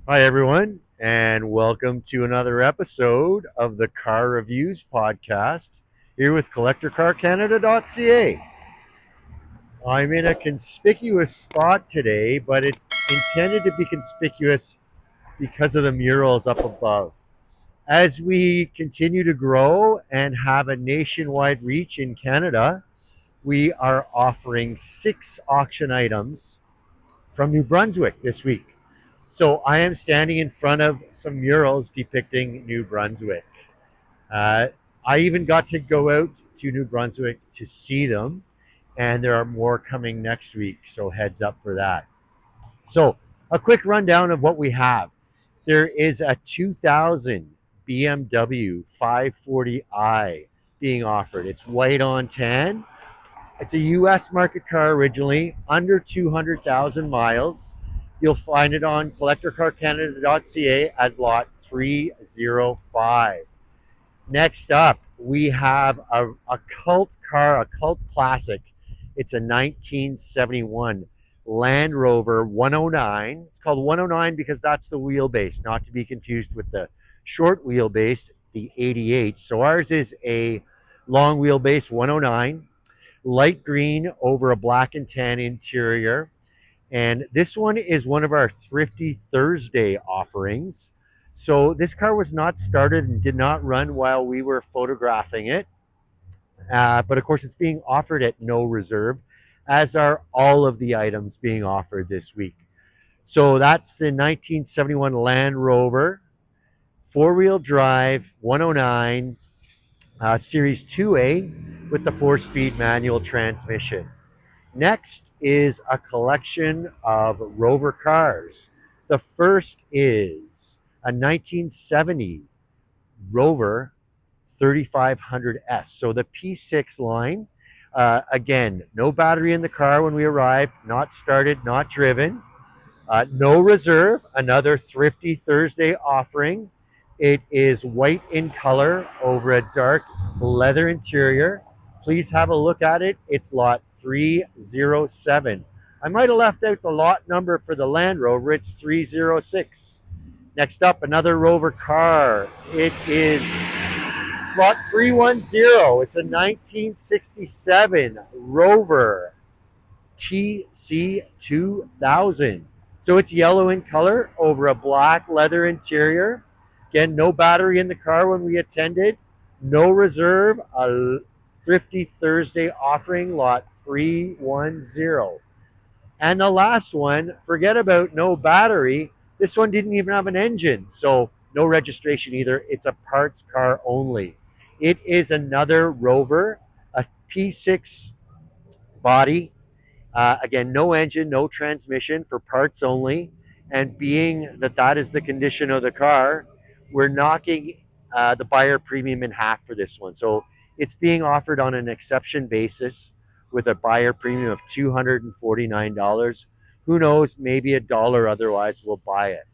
Hi, everyone, and welcome to another episode of the Car Reviews Podcast here with CollectorCarCanada.ca. I'm in a conspicuous spot today, but it's intended to be conspicuous because of the murals up above. As we continue to grow and have a nationwide reach in Canada, we are offering 6 auction items from New Brunswick this week. So I am standing in front of some murals depicting New Brunswick. Uh, I even got to go out to New Brunswick to see them, and there are more coming next week, so heads up for that. So, a quick rundown of what we have. There is a 2000 BMW 540i being offered. It's white on tan. It's a US market car originally, under 200,000 miles. You'll find it on collectorcarcanada.ca as lot 305. Next up, we have a cult car, a cult classic. It's a 1971 Land Rover 109. It's called 109 because that's the wheelbase, not to be confused with the short wheelbase, the 88. So ours is a long wheelbase 109, light green over a black and tan interior. And this one is one of our Thrifty Thursday offerings. So this car was not started and did not run while we were photographing it. But of course, it's being offered at no reserve, as are all of the items being offered this week. So that's the 1971 Land Rover, four-wheel drive, 109, Series 2A with the four-speed manual transmission. Next is a collection of Rover cars. The first is a 1970 Rover 3500S. So the P6 line. Again, no battery in the car when we arrived, not started, not driven. No reserve, another Thrifty Thursday offering. It is white in color over a dark leather interior. Please have a look at it. It's lot 307. I might have left out the lot number for the Land Rover. It's 306. Next up, another Rover car. It is lot 310. It's a 1967 Rover TC2000. So it's yellow in color over a black leather interior. Again, no battery in the car when we attended. No reserve. A Thrifty Thursday offering, lot 310. And the last one, forget about no battery. This one didn't even have an engine. So no registration either. It's a parts car only. It is another Rover, a P6 body, again, no engine, no transmission, for parts only. And being that that is the condition of the car, we're knocking the buyer premium in half for this one. So it's being offered on an exception basis with a buyer premium of $249. Who knows, maybe a dollar otherwise will buy it.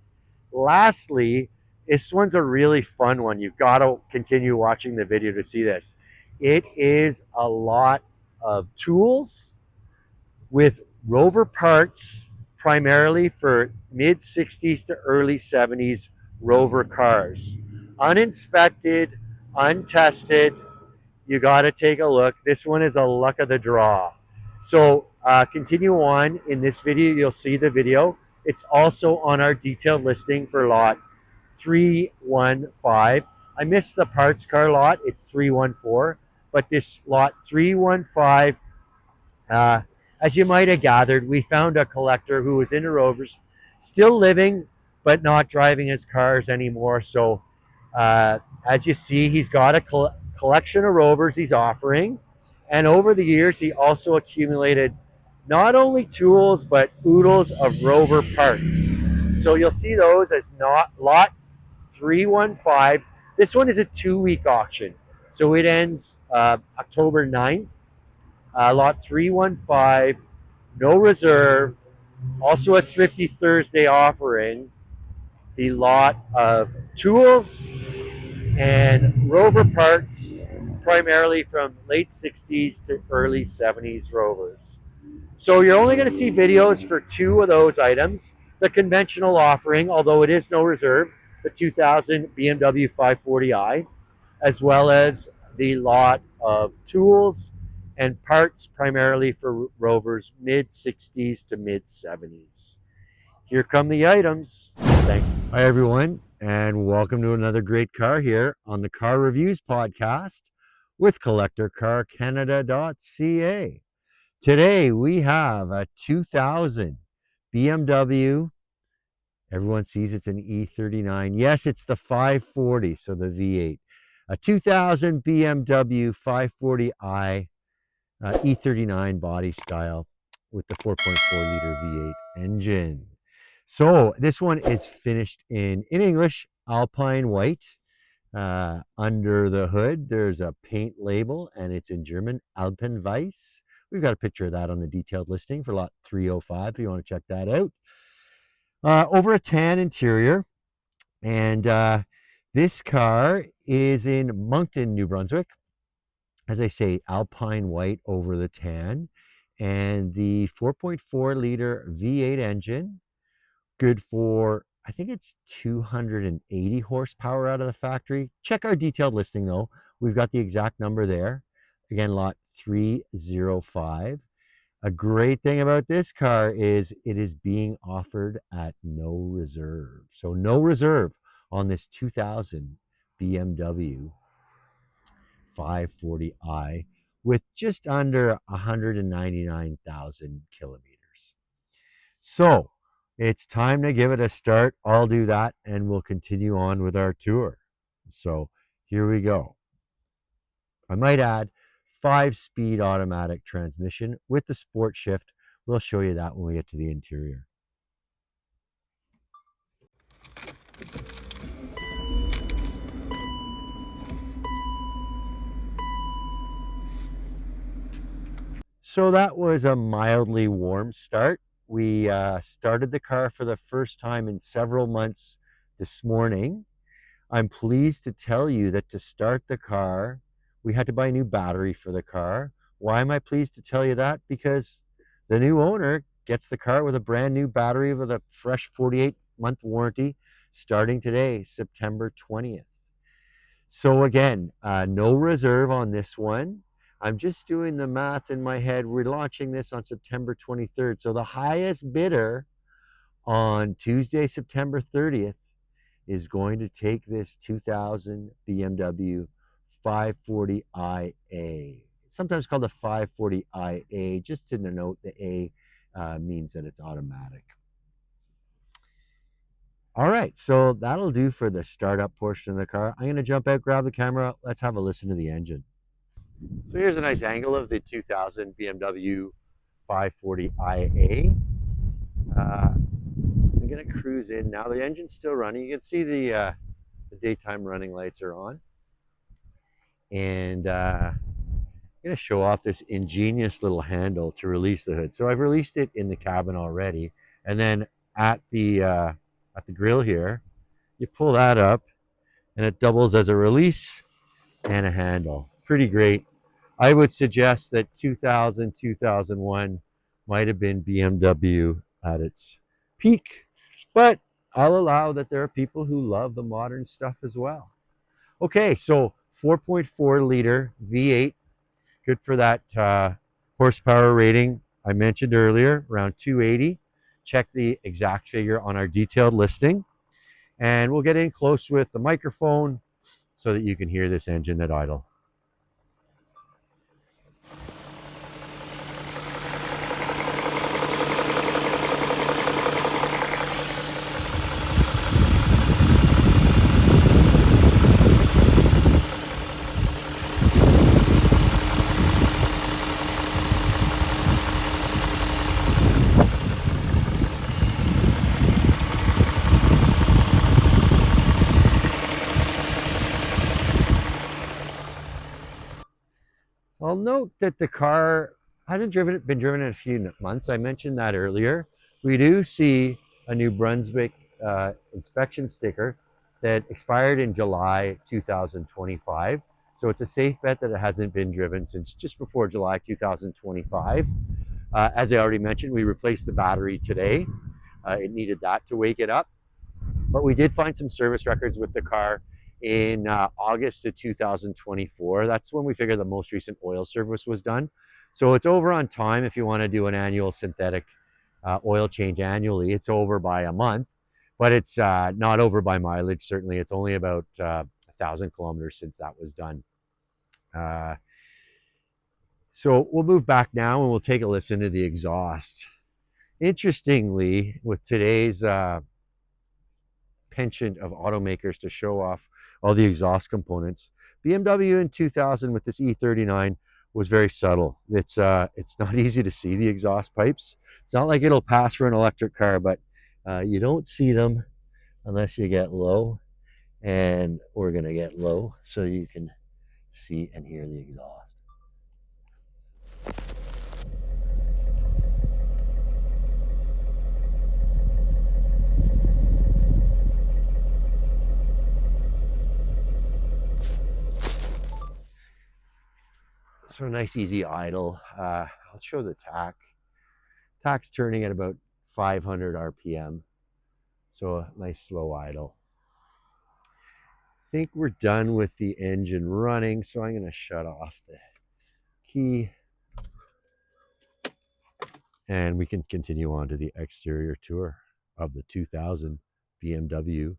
Lastly, this one's a really fun one. You've got to continue watching the video to see this. It is a lot of tools with Rover parts, primarily for mid 60s to early 70s Rover cars. Uninspected, untested, you got to take a look. This one is a luck of the draw. So continue on. In this video, you'll see the video. It's also on our detailed listing for lot 315. I missed the parts car lot. It's 314. But this lot 315, uh, as you might have gathered, we found a collector who was into Rovers, still living, but not driving his cars anymore. So, as you see, he's got a collection of Rovers he's offering. And over the years, he also accumulated not only tools, but oodles of Rover parts. So you'll see those as not lot 315. This one is a 2-week auction. So it ends October 9th. Lot 315, no reserve. Also a Thrifty Thursday offering. The lot of tools and Rover parts, primarily from late 60s to early 70s Rovers. So you're only going to see videos for 2 of those items. the conventional offering, although it is no reserve, the 2000 BMW 540i, as well as the lot of tools and parts primarily for Rover's mid 60s to mid 70s. Here come the items. Thank you. Hi, everyone, and welcome to another great car here on the Car Reviews podcast with CollectorCarCanada.ca. Today we have a 2000 BMW. Everyone sees it's an E39. Yes, it's the 540, so the V8. A 2000 BMW 540i E39 body style with the 4.4 liter V8 engine. So this one is finished in English, Alpine white. Under the hood, there's a paint label, and it's in German, Alpenweiss. We've got a picture of that on the detailed listing for lot 305 if you want to check that out. Over a tan interior, and this car is in Moncton, New Brunswick. As I say, Alpine white over the tan, and the 4.4 liter V8 engine, good for, I think it's 280 horsepower out of the factory. Check our detailed listing though. We've got the exact number there. Again, lot 305. A great thing about this car is it is being offered at no reserve. So no reserve on this 2000 BMW 540i with just under 199,000 kilometers. So it's time to give it a start. I'll do that and we'll continue on with our tour. So here we go. I might add 5-speed automatic transmission with the sport shift. We'll show you that when we get to the interior. So that was a mildly warm start. We started the car for the first time in several months this morning. I'm pleased to tell you that to start the car, we had to buy a new battery for the car. Why am I pleased to tell you that? Because the new owner gets the car with a brand new battery with a fresh 48-month warranty starting today, September 20th. So again, no reserve on this one. I'm just doing the math in my head. We're launching this on September 23rd. So the highest bidder on Tuesday, September 30th, is going to take this 2000 BMW 540iA. Sometimes called the 540iA, just to denote the A means that it's automatic. All right, so that'll do for the startup portion of the car. I'm going to jump out, grab the camera. Let's have a listen to the engine. So here's a nice angle of the 2000 BMW 540iA. I'm going to cruise in now. The engine's still running. You can see the daytime running lights are on. And I'm going to show off this ingenious little handle to release the hood. So I've released it in the cabin already. And then at the grill here, you pull that up and it doubles as a release and a handle. Pretty great. I would suggest that 2000, 2001 might have been BMW at its peak, but I'll allow that there are people who love the modern stuff as well. Okay, so 4.4 liter V8, good for that horsepower rating I mentioned earlier, around 280. Check the exact figure on our detailed listing. And we'll get in close with the microphone so that you can hear this engine at idle. I'll note that the car hasn't been driven in a few months. I mentioned that earlier. We do see a New Brunswick inspection sticker that expired in July 2025. So it's a safe bet that it hasn't been driven since just before July 2025. As I already mentioned, we replaced the battery today. It needed that to wake it up. But we did find some service records with the car in August of 2024. That's when we figured the most recent oil service was done. So it's over on time if you want to do an annual synthetic oil change annually. It's over by a month, but it's not over by mileage. Certainly, it's only about 1,000 kilometers since that was done. So we'll move back now and we'll take a listen to the exhaust. Interestingly, with today's penchant of automakers to show off all the exhaust components, BMW in 2000 with this E39 was very subtle. It's not easy to see the exhaust pipes. It's not like it'll pass for an electric car, but you don't see them unless you get low, and we're gonna get low so you can see and hear the exhaust. So nice easy idle. I'll show the tach. Tach's turning at about 500 RPM. So a nice slow idle. I think we're done with the engine running, so I'm going to shut off the key and we can continue on to the exterior tour of the 2000 BMW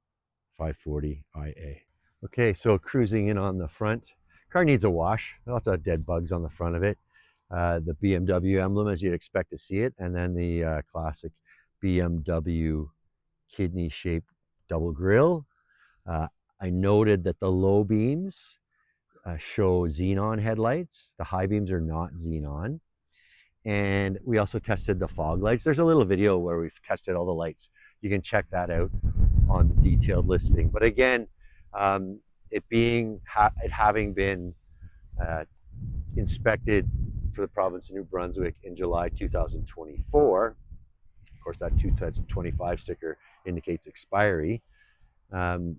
540iA. Okay, so cruising in on the front. Car needs a wash. Lots of dead bugs on the front of it. The BMW emblem as you'd expect to see it, and then the classic BMW kidney-shaped double grille. I noted that the low beams show xenon headlights. The high beams are not xenon. And we also tested the fog lights. There's a little video where we've tested all the lights. You can check that out on the detailed listing. But again, it having been inspected for the province of New Brunswick in July 2024, of course that 2025 sticker indicates expiry, and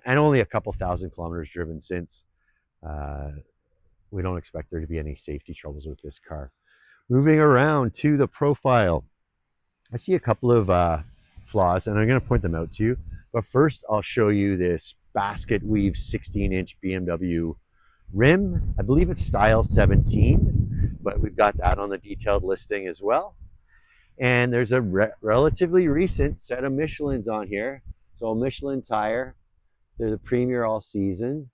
only a couple thousand kilometers driven since, we don't expect there to be any safety troubles with this car. Moving around to the profile, I see a couple of flaws and I'm going to point them out to you. But first I'll show you this basket weave 16-inch BMW rim. I believe it's style 17, but we've got that on the detailed listing as well. And there's a relatively recent set of Michelins on here. So a Michelin tire, they're the Premier all season.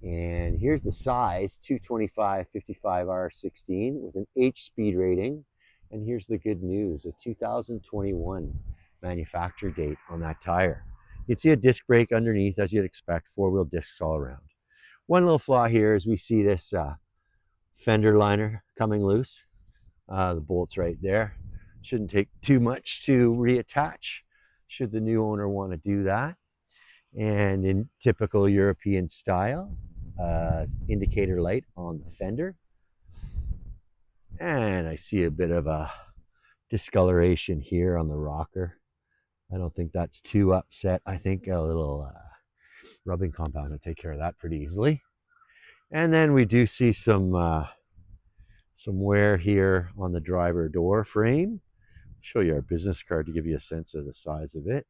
And here's the size, 225/55R16 with an H speed rating. And here's the good news, a 2021 manufacture date on that tire. You can see a disc brake underneath as you'd expect, four-wheel discs all around. One little flaw here is we see this fender liner coming loose. The bolt's right there. Shouldn't take too much to reattach, should the new owner want to do that. And in typical European style, indicator light on the fender. And I see a bit of a discoloration here on the rocker. I don't think that's too upset. I think a little rubbing compound will take care of that pretty easily. And then we do see some wear here on the driver door frame. I'll show you our business card to give you a sense of the size of it.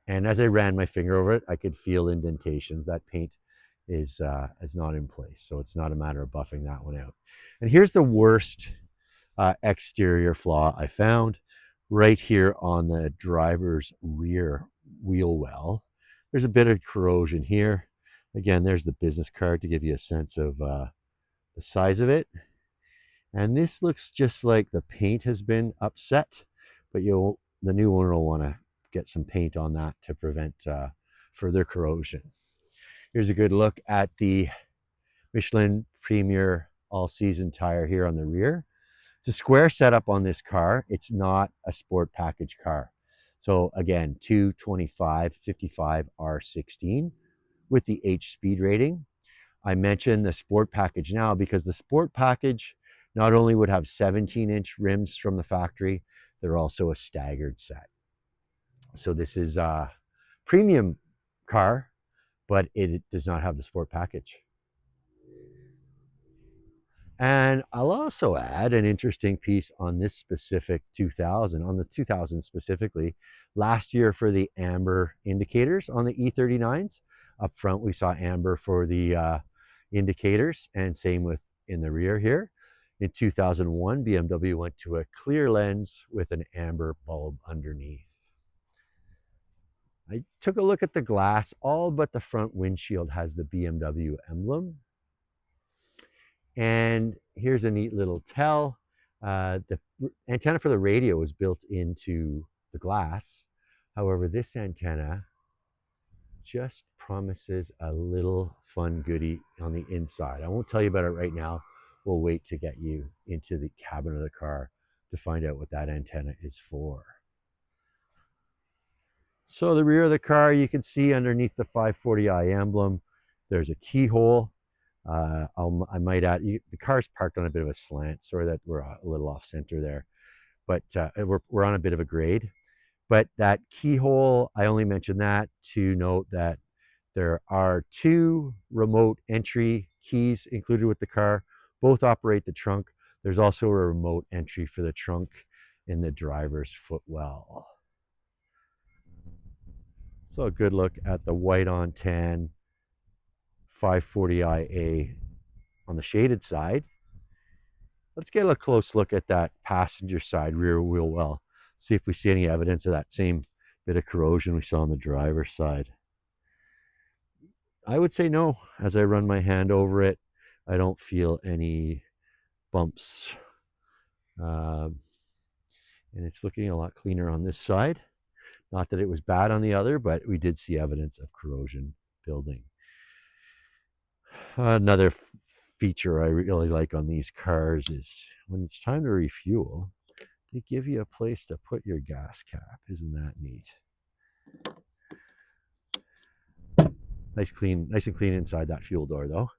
And as I ran my finger over it, I could feel indentations. That paint is not in place, so it's not a matter of buffing that one out. And here's the worst exterior flaw I found, right here on the driver's rear wheel well. There's a bit of corrosion here. Again, there's the business card to give you a sense of the size of it. And this looks just like the paint has been upset, but the new owner will want to get some paint on that to prevent further corrosion. Here's a good look at the Michelin Premier all-season tire here on the rear. It's a square setup on this car. It's not a sport package car. So again, 225/55R16 with the H speed rating. I mentioned the sport package now because the sport package not only would have 17-inch rims from the factory, they're also a staggered set. So this is a premium car, but it does not have the sport package. And I'll also add an interesting piece on this specific 2000, on the 2000 specifically. Last year for the amber indicators on the E39s, up front we saw amber for the indicators, and same with in the rear here. In 2001, BMW went to a clear lens with an amber bulb underneath. I took a look at the glass. All but the front windshield has the BMW emblem. And here's a neat little tell. The antenna for the radio was built into the glass. However, this antenna just promises a little fun goodie on the inside. I won't tell you about it right now. We'll wait to get you into the cabin of the car to find out what that antenna is for. So the rear of the car, you can see underneath the 540i emblem, there's a keyhole. I might add, the car's parked on a bit of a slant. Sorry that we're a little off center there, but we're on a bit of a grade. But that keyhole, I only mentioned that to note that there are 2 remote entry keys included with the car. Both operate the trunk. There's also a remote entry for the trunk in the driver's footwell. So a good look at the white on tan 540iA on the shaded side. Let's get a close look at that passenger side rear wheel well. See if we see any evidence of that same bit of corrosion we saw on the driver's side. I would say no. As I run my hand over it, I don't feel any bumps. And it's looking a lot cleaner on this side. Not that it was bad on the other, but we did see evidence of corrosion building. Another feature I really like on these cars is when it's time to refuel, they give you a place to put your gas cap. Isn't that neat? Nice and clean inside that fuel door though.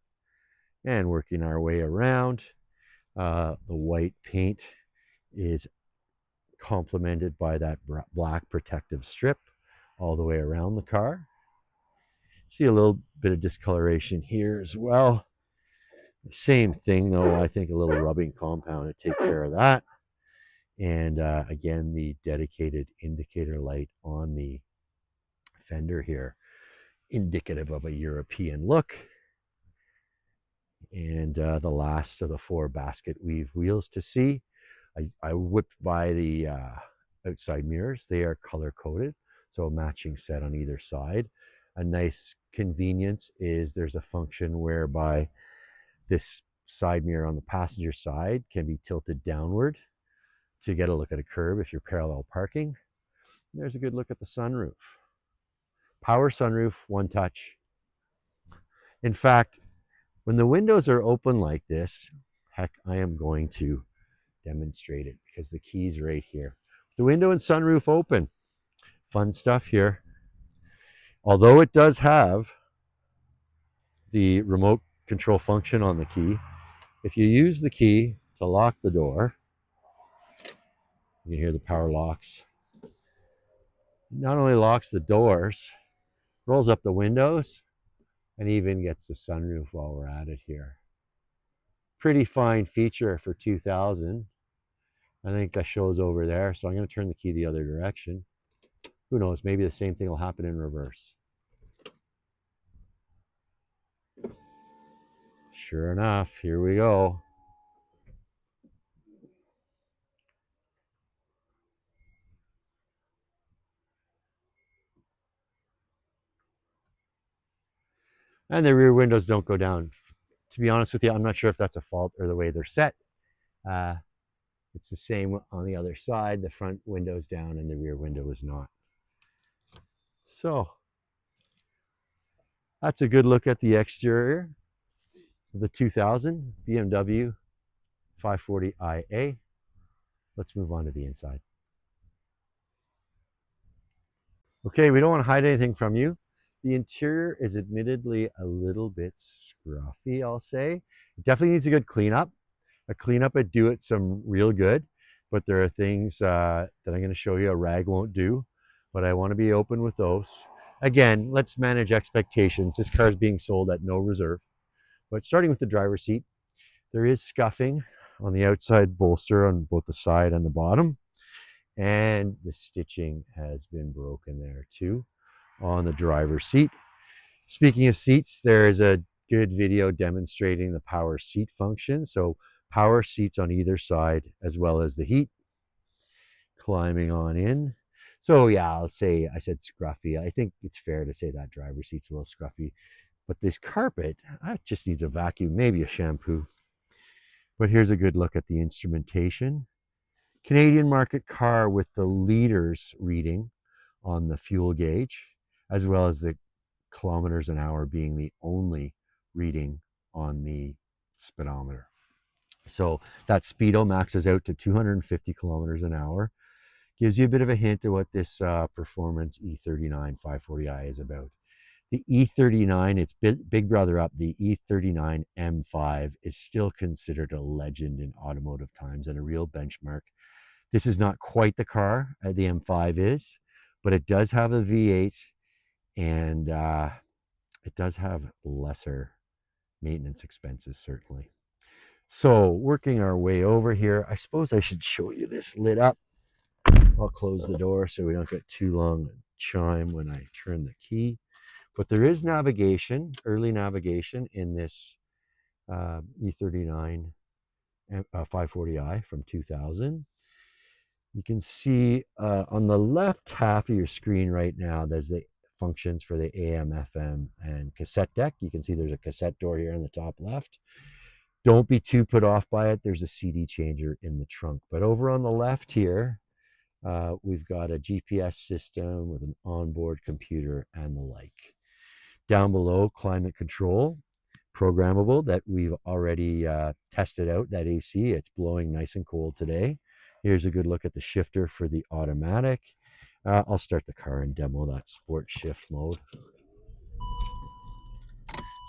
And working our way around, the white paint is complemented by that black protective strip all the way around the car. See a little bit of discoloration here as well. Same thing though, I think a little rubbing compound to take care of that. And again, the dedicated indicator light on the fender here, indicative of a European look. And the last of the 4 basket weave wheels to see. I whipped by the outside mirrors. They are color coded, so a matching set on either side. A nice convenience is there's a function whereby this side mirror on the passenger side can be tilted downward to get a look at a curb if you're parallel parking. There's a good look at the sunroof. Power sunroof, one touch. In fact, when the windows are open like this, heck, I am going to demonstrate it because the key's right here. The window and sunroof open. Fun stuff here. Although it does have the remote control function on the key, if you use the key to lock the door, you can hear the power locks. It not only locks the doors, rolls up the windows, and even gets the sunroof while we're at it here. Pretty fine feature for 2000. I think that shows over there, so I'm going to turn the key the other direction. Who knows, maybe the same thing will happen in reverse. Sure enough, here we go. And the rear windows don't go down. To be honest with you, I'm not sure if that's a fault or the way they're set. It's the same on the other side. The front window's down and the rear window is not. So that's a good look at the exterior of the 2000 BMW 540iA. Let's move on to the inside. Okay, we don't want to hide anything from you. The interior is admittedly a little bit scruffy, I'll say. It definitely needs a good cleanup. A cleanup would do it some real good, but there are things that I'm going to show you a rag won't do, but I want to be open with those. Again, let's manage expectations. This car is being sold at no reserve, but starting with the driver's seat, There is scuffing on the outside bolster on both the side and the bottom, and the stitching has been broken there too on the driver's seat. Speaking of seats, there is a good video demonstrating the power seat function. So power seats on either side, as well as the heat. Climbing on in. So yeah, I'll say I said scruffy. I think it's fair to say that driver's seat's a little scruffy. But this carpet, just needs a vacuum, maybe a shampoo. But here's a good look at the instrumentation. Canadian market car with the liters reading on the fuel gauge, as well as the kilometers an hour being the only reading on the speedometer. So that speedo maxes out to 250 kilometers an hour. Gives you a bit of a hint of what this performance E39 540i is about. The E39, its big brother up, the E39 M5, is still considered a legend in automotive times and a real benchmark. This is not quite the car the M5 is, but it does have a V8, and it does have lesser maintenance expenses, certainly. So working our way over here, I suppose I should show you this lit up. I'll close the door so we don't get too long a chime when I turn the key. But there is navigation, early navigation in this E39 540i from 2000. You can see on the left half of your screen right now, there's the functions for the AM, FM, and cassette deck. You can see there's a cassette door here in the top left. Don't be too put off by it. There's a CD changer in the trunk. But over on the left here, we've got a GPS system with an onboard computer and the like. Down below, climate control, programmable, that we've already tested out, that AC. It's blowing nice and cold today. Here's a good look at the shifter for the automatic. I'll start the car and demo that sport shift mode.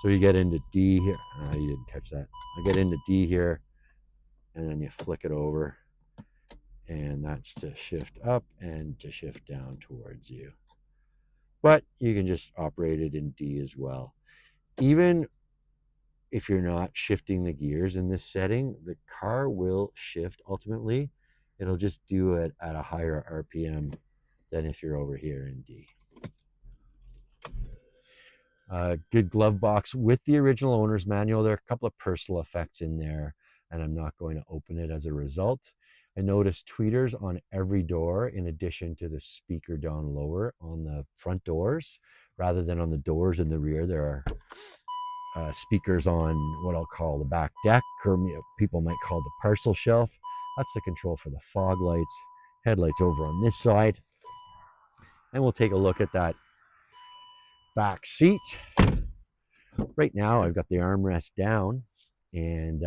So you get into D here. You didn't catch that. I get into D here, and then you flick it over, and that's to shift up and to shift down towards you. But you can just operate it in D as well. Even if you're not shifting the gears in this setting, the car will shift ultimately. It'll just do it at a higher RPM than if you're over here in D. Good glove box with the original owner's manual. There are a couple of personal effects in there, and I'm not going to open it as a result. I noticed tweeters on every door, in addition to the speaker down lower on the front doors, rather than on the doors in the rear. There are speakers on what I'll call the back deck, or people might call the parcel shelf. That's the control for the fog lights. Headlights over on this side. And we'll take a look at that back seat. Right now I've got the armrest down, and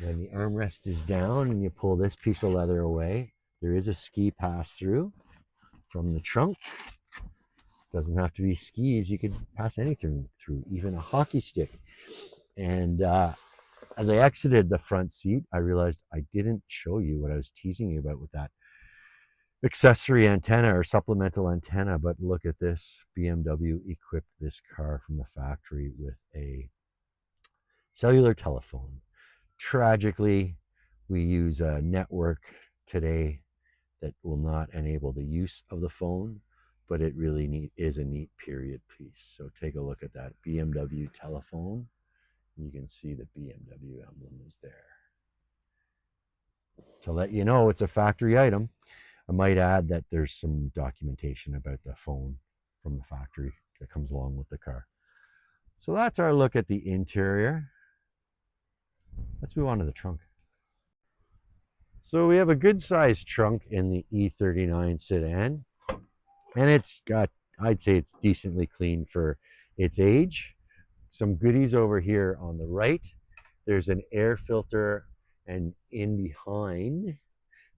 when the armrest is down and you pull this piece of leather away, there is a ski pass through from the trunk. Doesn't have to be skis, you could pass anything through, even a hockey stick. And as I exited the front seat, I realized I didn't show you what I was teasing you about with that accessory antenna or supplemental antenna. But look at this. BMW equipped this car from the factory with a cellular telephone. Tragically, we use a network today that will not enable the use of the phone, but it really is a neat period piece. So take a look at that BMW telephone. You can see the BMW emblem is there. To let you know, it's a factory item. I might add that there's some documentation about the phone from the factory that comes along with the car. So that's our look at the interior. Let's move on to the trunk. So we have a good sized trunk in the E39 sedan, and it's got, I'd say it's decently clean for its age. Some goodies over here on the right. There's an air filter, and in behind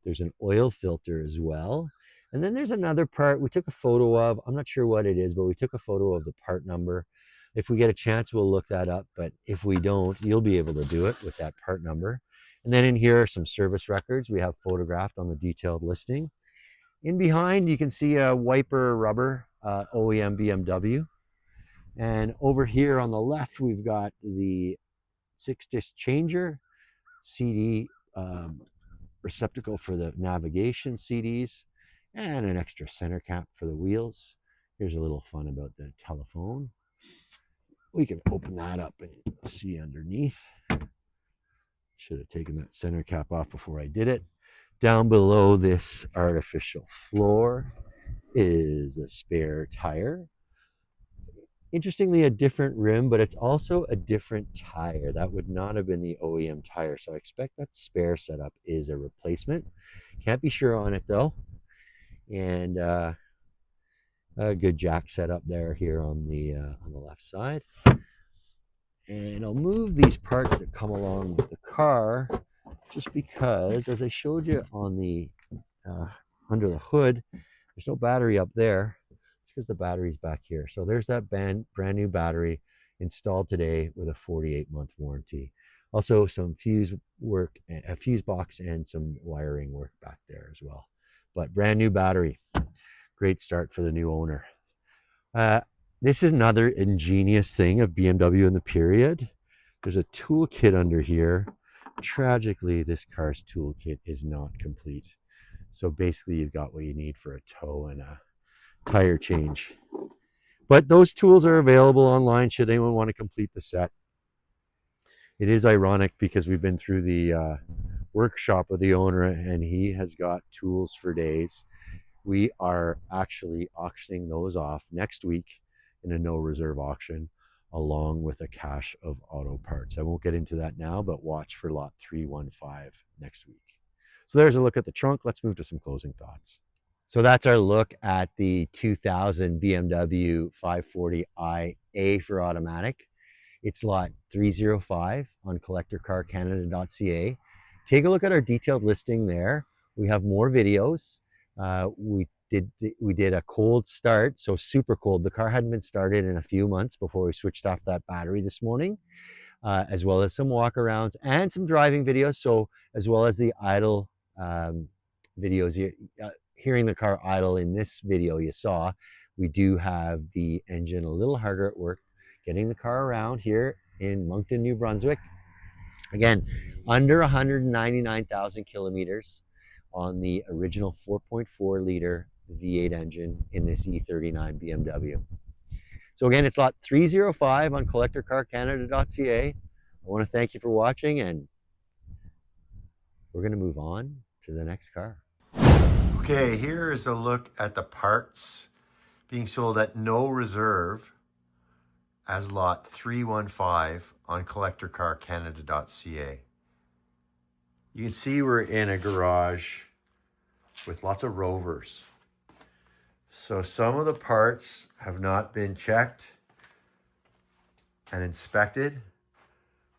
there's an oil filter as well. And then there's another part we took a photo of. I'm not sure what it is, but we took a photo of the part number. If we get a chance, we'll look that up. But if we don't, you'll be able to do it with that part number. And then in here are some service records we have photographed on the detailed listing. In behind, you can see a wiper rubber, OEM BMW. And over here on the left, we've got the 6-disc changer, CD receptacle for the navigation CDs, and an extra center cap for the wheels. Here's a little fun about the telephone. We can open that up and see underneath. Should have taken that center cap off before I did it. Down below this artificial floor is a spare tire. Interestingly, a different rim, but it's also a different tire. That would not have been the OEM tire, so I expect that spare setup is a replacement. Can't be sure on it though. And a good jack setup there here on the left side. And I'll move these parts that come along with the car, just because, as I showed you on the under the hood, there's no battery up there. It's because the battery's back here. So there's that brand new battery installed today with a 48-month warranty. Also some fuse work, a fuse box, and some wiring work back there as well. But brand new battery. Great start for the new owner. This is another ingenious thing of BMW in the period. There's a toolkit under here. Tragically, this car's toolkit is not complete. So basically, you've got what you need for a tow and a tire change. But those tools are available online should anyone want to complete the set. It is ironic because we've been through the workshop of the owner and he has got tools for days. We are actually auctioning those off next week in a no reserve auction, along with a cache of auto parts. I won't get into that now, but watch for lot 315 next week. So there's a look at the trunk. Let's move to some closing thoughts. So that's our look at the 2000 BMW 540iA for automatic. It's lot 305 on collectorcarcanada.ca. Take a look at our detailed listing there. We have more videos. We did a cold start, so super cold. The car hadn't been started in a few months before we switched off that battery this morning, as well as some walkarounds and some driving videos. So as well as the idle videos, hearing the car idle in this video you saw, we do have the engine a little harder at work, getting the car around here in Moncton, New Brunswick. Again, under 199,000 kilometers on the original 4.4 liter V8 engine in this E39 BMW. So again, it's lot 305 on collectorcarcanada.ca. I want to thank you for watching, and we're going to move on to the next car. Okay, here is a look at the parts being sold at no reserve as lot 315 on collectorcarcanada.ca. You can see we're in a garage with lots of Rovers. So some of the parts have not been checked and inspected,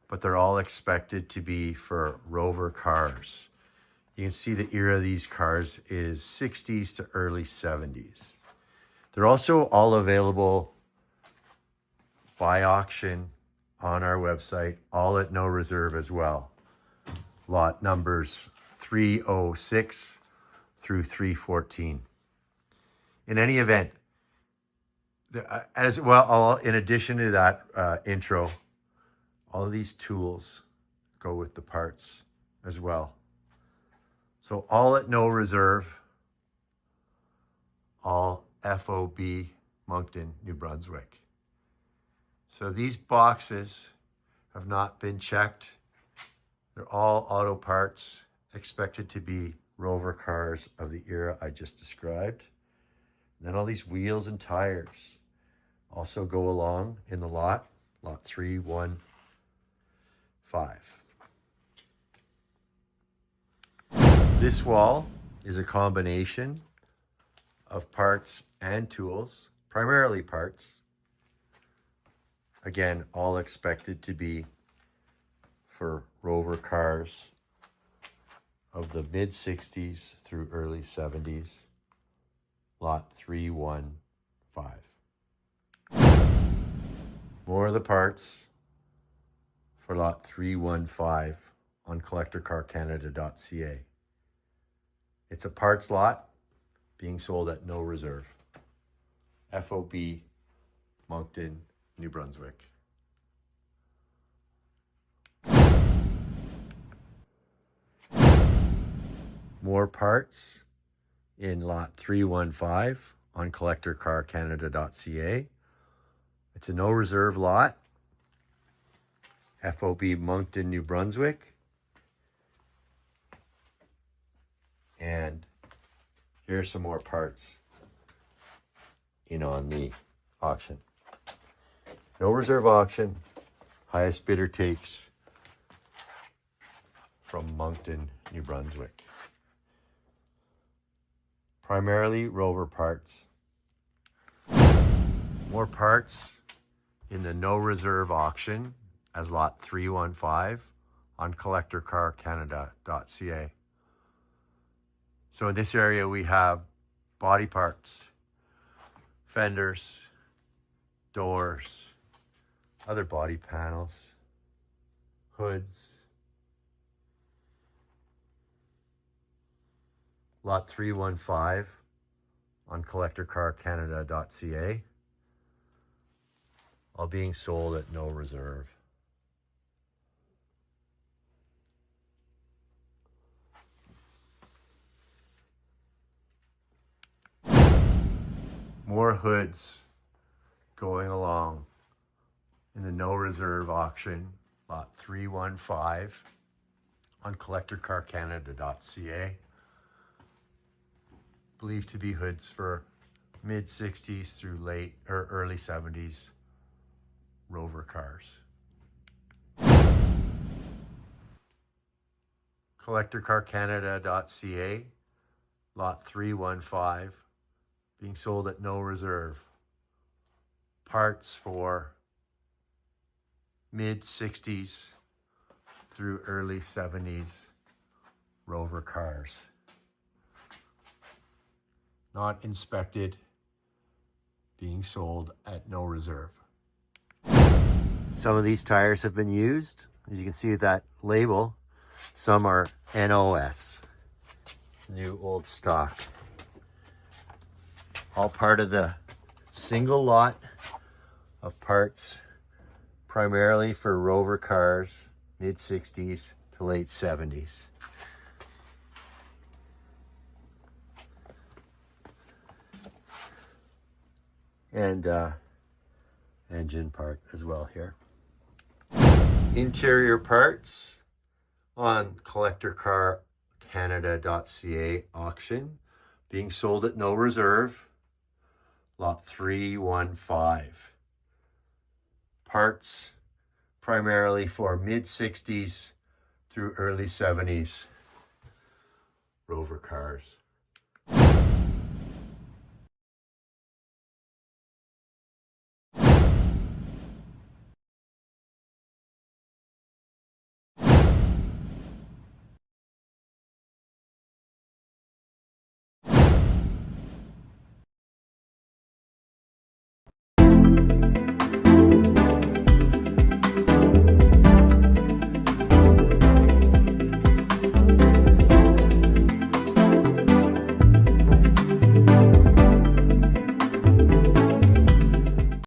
but they're all expected to be for Rover cars. You can see the era of these cars is 60s to early 70s. They're also all available by auction on our website, all at no reserve as well. Lot numbers 306 through 314. In any event, as well, in addition to that intro, all of these tools go with the parts as well. So all at no reserve, all FOB Moncton, New Brunswick. So these boxes have not been checked. They're all auto parts, expected to be Rover cars of the era I just described. And then all these wheels and tires also go along in the lot 315. This wall is a combination of parts and tools, primarily parts. Again, all expected to be for Rover cars of the mid 60s through early 70s, lot 315. More of the parts for lot 315 on collectorcarcanada.ca. It's a parts lot being sold at no reserve. FOB Moncton, New Brunswick. More parts in lot 315 on collectorcarcanada.ca. It's a no reserve lot. FOB Moncton, New Brunswick. And here's some more parts in on the auction. No reserve auction. Highest bidder takes from Moncton, New Brunswick. Primarily Rover parts. More parts in the no reserve auction as lot 315 on collectorcarcanada.ca. So in this area we have body parts, fenders, doors, other body panels, hoods. Lot 315 on collectorcarcanada.ca. All being sold at no reserve. More hoods going along in the no reserve auction, lot 315 on collectorcarcanada.ca. Believed to be hoods for mid 60s through late or early 70s Rover cars. collectorcarcanada.ca, lot 315, being sold at no reserve. Parts for mid 60s through early 70s Rover cars. Not inspected, being sold at no reserve. Some of these tires have been used. As you can see that label, some are NOS, new old stock. All part of the single lot of parts, primarily for Rover cars, mid 60s to late 70s. And engine part as well here. Interior parts on collectorcarcanada.ca auction, being sold at no reserve, lot 315. Parts primarily for mid 60s through early 70s Rover cars.